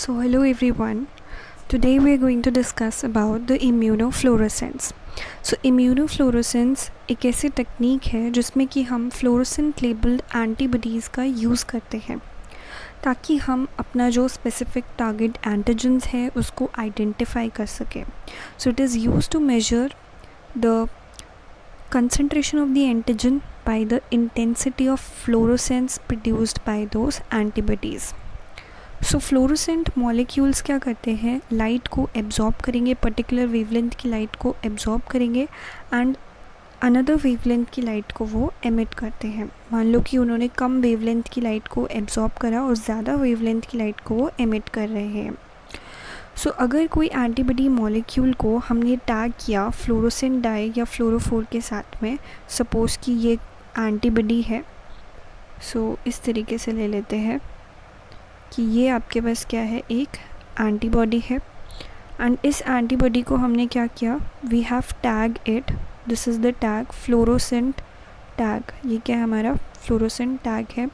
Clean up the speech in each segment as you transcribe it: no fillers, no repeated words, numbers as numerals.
So hello everyone. Today we are going to discuss about the immunofluorescence. So immunofluorescence एक ऐसी technique है जिसमें कि हम फ्लोरोसेंट लेबल्ड एंटीबॉडीज़ का यूज़ करते हैं ताकि हम अपना जो स्पेसिफिक टारगेट एंटीजन्स है उसको आइडेंटिफाई कर सकें. So it is used to measure the concentration of the antigen by the intensity of fluorescence produced by those antibodies. So fluorescent molecules क्या करते हैं, लाइट को एब्जॉर्ब करेंगे, पर्टिकुलर वेवलेंथ की लाइट को एब्जॉर्ब करेंगे एंड अनदर वेवलेंथ की light को वो एमिट करते हैं. मान लो कि उन्होंने कम वेवलेंथ की लाइट को एब्जॉर्ब करा और ज़्यादा वेवलेंथ की लाइट को वो एमिट कर रहे हैं. सो अगर कोई एंटीबॉडी मॉलिक्यूल को हमने टैग किया फ्लोरोसेंट डाई या फ्लोरोफोर के साथ में, सपोज़ कि ये एंटीबॉडी है. सो इस तरीके से ले लेते हैं कि ये आपके पास क्या है, एक एंटीबॉडी है एंड इस एंटीबॉडी को हमने क्या किया, we have tag it, this is the tag fluorescent tag. ये क्या है, हमारा फ्लोरोसेंट टैग है.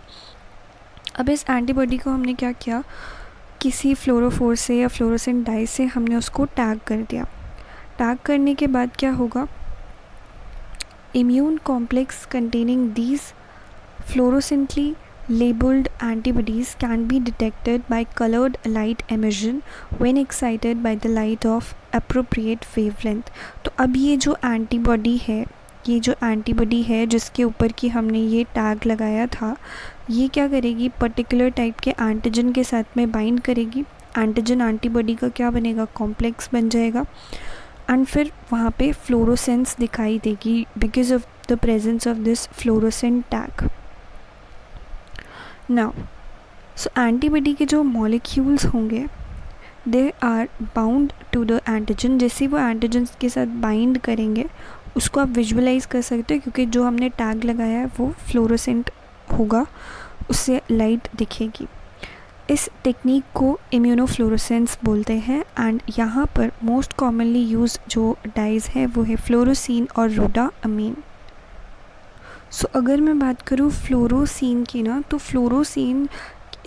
अब इस एंटीबॉडी को हमने क्या किया, किसी फ्लोरोफोर से या फ्लोरोसेंट डाई से हमने उसको टैग कर दिया. टैग करने के बाद क्या होगा, immune complex containing these fluorescently labeled antibodies can be detected by colored light emission when excited by the light of appropriate wavelength. तो अब ये जो एंटीबॉडी है जिसके ऊपर कि हमने ये टैग लगाया था, ये क्या करेगी, पर्टिकुलर टाइप के एंटीजन के साथ में बाइंड करेगी. एंटीजन एंटीबॉडी का क्या बनेगा, कॉम्प्लेक्स बन जाएगा एंड फिर वहाँ पे फ्लोरोसेंस दिखाई देगी because of the presence of this fluorescent tag. Now so antibody के जो मॉलिक्यूल्स होंगे they are bound to the antigen. जैसे वो एंटीजन के साथ बाइंड करेंगे उसको आप विजुअलाइज कर सकते हो क्योंकि जो हमने टैग लगाया है वो फ्लोरोसेंट होगा, उससे लाइट दिखेगी. इस टेक्निक को इम्यूनोफ्लोरोसेंस बोलते हैं एंड यहाँ पर मोस्ट कॉमनली यूज जो डाइज है वो है फ्लोरोसीन और रोडामीन. सो अगर मैं बात करूँ फ्लोरोसीन की ना, तो फ्लोरोसीन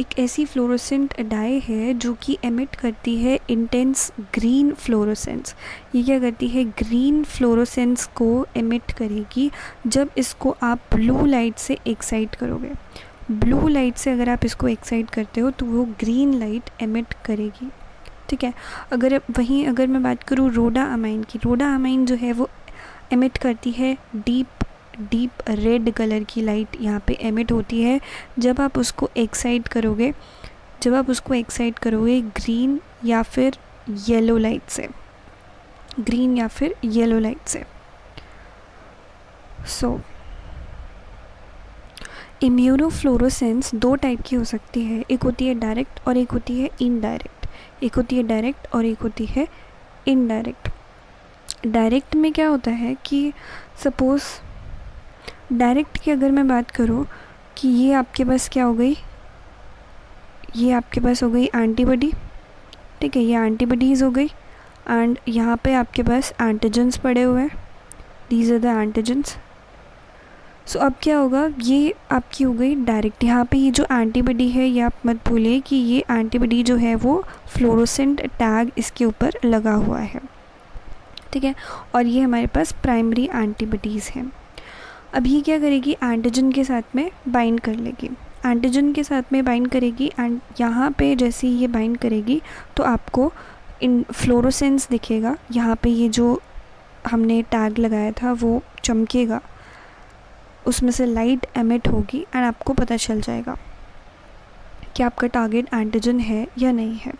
एक ऐसी फ्लोरोसेंट डाई है जो कि एमिट करती है इंटेंस ग्रीन फ्लोरोसेंस. ये क्या करती है, ग्रीन फ्लोरोसेंस को एमिट करेगी जब इसको आप ब्लू लाइट से एक्साइट करोगे. ब्लू लाइट से अगर आप इसको एक्साइट करते हो तो वो ग्रीन लाइट एमिट करेगी. ठीक है. अगर मैं बात करूँ रोडामाइन की, रोडामाइन जो है वो एमिट करती है डीप रेड कलर की लाइट यहाँ पे एमिट होती है जब आप उसको एक्साइट करोगे ग्रीन या फिर येलो लाइट से. सो इम्यूनोफ्लोरोसेंस दो टाइप की हो सकती है, एक होती है डायरेक्ट और एक होती है इनडायरेक्ट. डायरेक्ट में क्या होता है कि सपोज़ डायरेक्ट की अगर मैं बात करूँ कि ये आपके पास क्या हो गई, ये आपके पास हो गई एंटीबॉडी. ठीक है, ये एंटीबॉडीज़ हो गई एंड यहाँ पे आपके पास एंटीजन्स पड़े हुए हैं, दीज आर द एंटीजन्स. सो अब क्या होगा, ये आपकी हो गई डायरेक्ट. यहाँ पे ये जो एंटीबॉडी है ये आप मत भूलिए कि ये एंटीबॉडी जो है वो फ्लोरोसेंट टैग इसके ऊपर लगा हुआ है. ठीक है, और ये हमारे पास प्राइमरी एंटीबॉडीज़ हैं. अब ये क्या करेगी, एंटीजन के साथ में बाइंड करेगी एंड यहाँ पे जैसे ये बाइंड करेगी तो आपको इन फ्लोरोसेंस दिखेगा. यहाँ पे ये जो हमने टैग लगाया था वो चमकेगा, उसमें से लाइट एमिट होगी एंड आपको पता चल जाएगा कि आपका टारगेट एंटीजन है या नहीं है.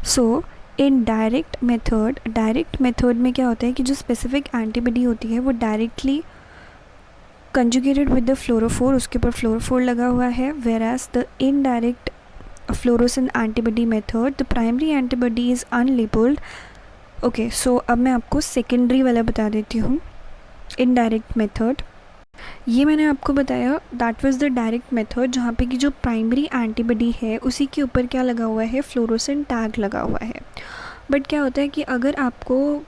सो इन डायरेक्ट मेथड में क्या होता है कि जो स्पेसिफिक एंटीबॉडी होती है वो directly conjugated with the fluorophore, उसके ऊपर फ्लोरोफोर लगा हुआ है. Whereas the indirect fluorescent antibody method the primary antibody is unlabelled. Okay, so अब मैं आपको सेकेंडरी वाला बता देती हूँ. इनडायरेक्ट मेथड ये मैंने आपको बताया, that was the direct method जहाँ पे कि जो प्राइमरी एंटीबॉडी है उसी के ऊपर क्या लगा हुआ है, फ्लोरोसेंट टैग लगा हुआ है. बट क्या होता है कि अगर आपको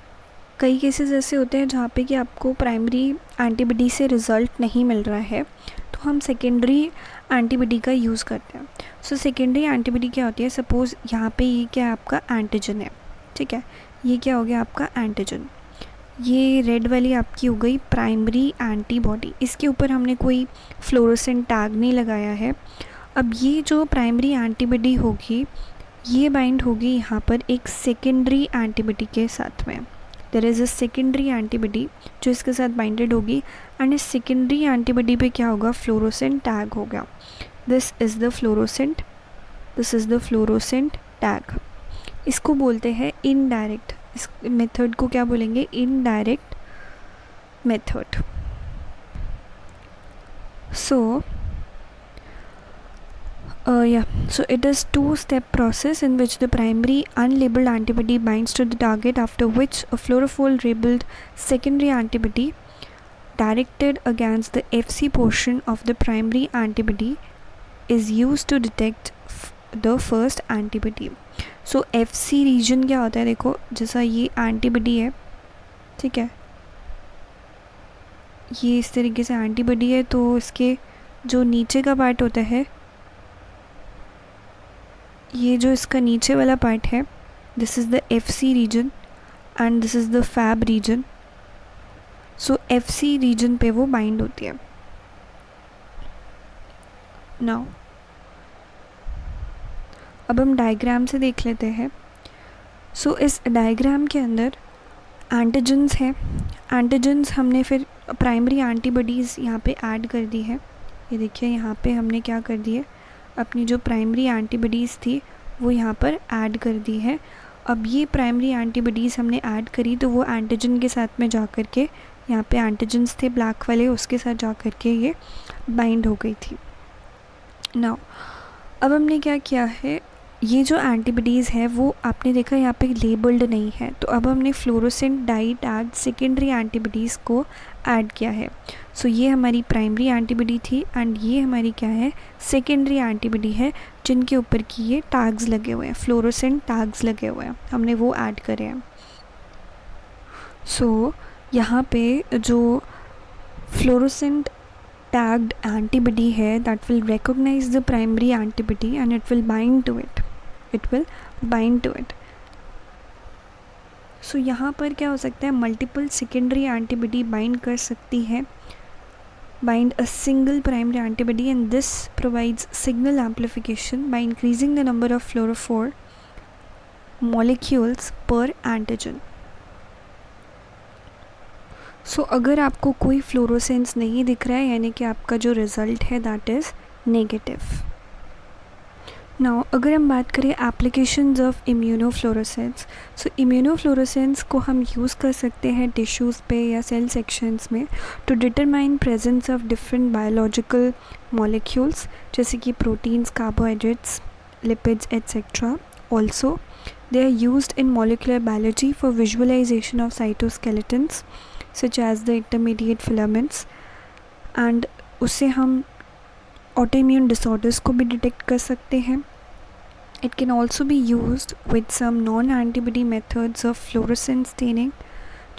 कई केसेस ऐसे होते हैं जहाँ पे कि आपको प्राइमरी एंटीबॉडी से रिज़ल्ट नहीं मिल रहा है तो हम सेकेंडरी एंटीबॉडी का यूज़ करते हैं। सो सेकेंडरी एंटीबॉडी क्या होती है, सपोज़ यहाँ पे ये क्या है आपका एंटीजन है, ठीक है, ये क्या हो गया आपका एंटीजन, ये रेड वाली आपकी हो गई प्राइमरी एंटीबॉडी, इसके ऊपर हमने कोई फ्लोरोसेंट टैग नहीं लगाया है। अब ये जो प्राइमरी एंटीबॉडी होगी ये बाइंड होगी यहाँ पर एक सेकेंडरी एंटीबॉडी के साथ में, there is a secondary antibody जो इसके साथ बाइंडेड होगी, एंड इस सेकेंडरी एंटीबॉडी पे क्या होगा, फ्लोरोसेंट टैग होगा। This is the fluorescent, this is the fluorescent tag. इसको बोलते हैं इनडायरेक्ट, इस मेथड को क्या बोलेंगे, indirect method. So it is two-step process in which the primary unlabeled antibody binds to the target, after which a fluorophore labeled secondary antibody directed against the Fc portion of the primary antibody is used to detect the first antibody. So Fc region क्या होता है, देखो जैसा ये antibody है, ठीक है, ये इस तरीके से एंटीबॉडी है, तो इसके जो नीचे का पार्ट होता है, ये जो इसका नीचे वाला पार्ट है, this is the Fc region and this is the fab region. So Fc region पे वो बाइंड होती है। नाउ अब हम डायग्राम से देख लेते हैं। सो इस डायग्राम के अंदर एंटीजन्स हैं, एंटीजन्स हमने फिर प्राइमरी एंटीबॉडीज़ यहाँ पे ऐड कर दी है। ये देखिए यहाँ पे हमने क्या कर दी है, अपनी जो प्राइमरी एंटीबॉडीज़ थी वो यहाँ पर ऐड कर दी है। अब ये प्राइमरी एंटीबॉडीज़ हमने ऐड करी तो वो एंटीजन के साथ में जा कर के, यहाँ पे एंटीजन्स थे ब्लैक वाले, उसके साथ जा कर के ये बाइंड हो गई थी। नाउ अब हमने क्या किया है, ये जो एंटीबॉडीज़ है वो आपने देखा यहाँ पे लेबल्ड नहीं है, तो अब हमने fluorescent dye tag secondary antibodies को ऐड किया है। सो ये हमारी प्राइमरी एंटीबॉडी थी एंड ये हमारी क्या है, सेकेंडरी एंटीबॉडी है, जिनके ऊपर की ये टैग्स लगे हुए हैं, फ्लोरोसेंट टैग्स लगे हुए हैं, हमने वो ऐड करे हैं। सो यहाँ पे जो फ्लोरोसेंट tagged antibody है that will recognize the primary antibody and it will bind to it, it will bind to it. So यहाँ पर क्या हो सकता है, multiple secondary antibody bind कर सकती है, bind a single primary antibody, and this provides signal amplification by increasing the number of fluorophore molecules per antigen. सो अगर आपको कोई फ्लोरोसेंस नहीं दिख रहा है, यानी कि आपका जो रिज़ल्ट है दैट इज़ नेगेटिव। नाउ अगर हम बात करें applications of immunofluorescence, so immunofluorescence को हम यूज़ कर सकते हैं टिश्यूज़ पे या सेल सेक्शंस में to determine presence of different biological molecules, जैसे कि proteins, carbohydrates, lipids etcetera. Also they are used in molecular biology for visualisation of cytoskeletons such as the intermediate filaments, and उससे हम autoimmune disorders को भी detect कर सकते हैं। It can also be used with some non-antibody methods of fluorescence staining,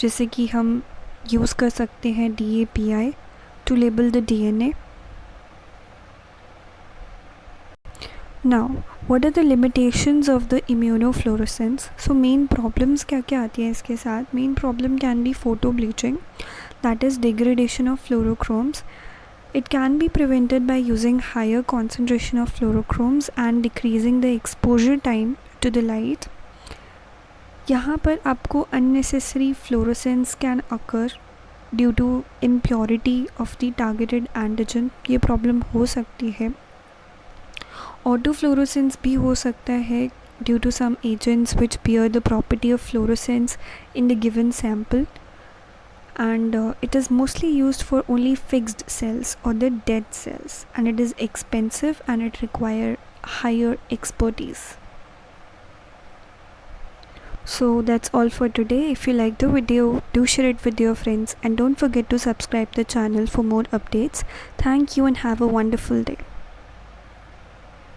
जैसे कि हम यूज़ कर सकते हैं DAPI to label the DNA. Now, what are the limitations of the immunofluorescence? So main problems क्या क्या आती हैं इसके साथ? Main problem can be photo bleaching, that is degradation of fluorochromes. It can be prevented by using higher concentration of fluorochromes and decreasing the exposure time to the light. यहाँ पर आपको unnecessary fluorescence can occur due to impurity of the targeted antigen. ये problem हो सकती है। ऑटोफ्लोरोसेंस भी हो सकता है due to some agents which bear the property of fluorescence in the given sample, and it is mostly used for only fixed cells or the dead cells, and it is expensive and it require higher expertise. So that's all for today. If you like the video, do share it with your friends and don't forget to subscribe the channel for more updates. Thank you and have a wonderful day.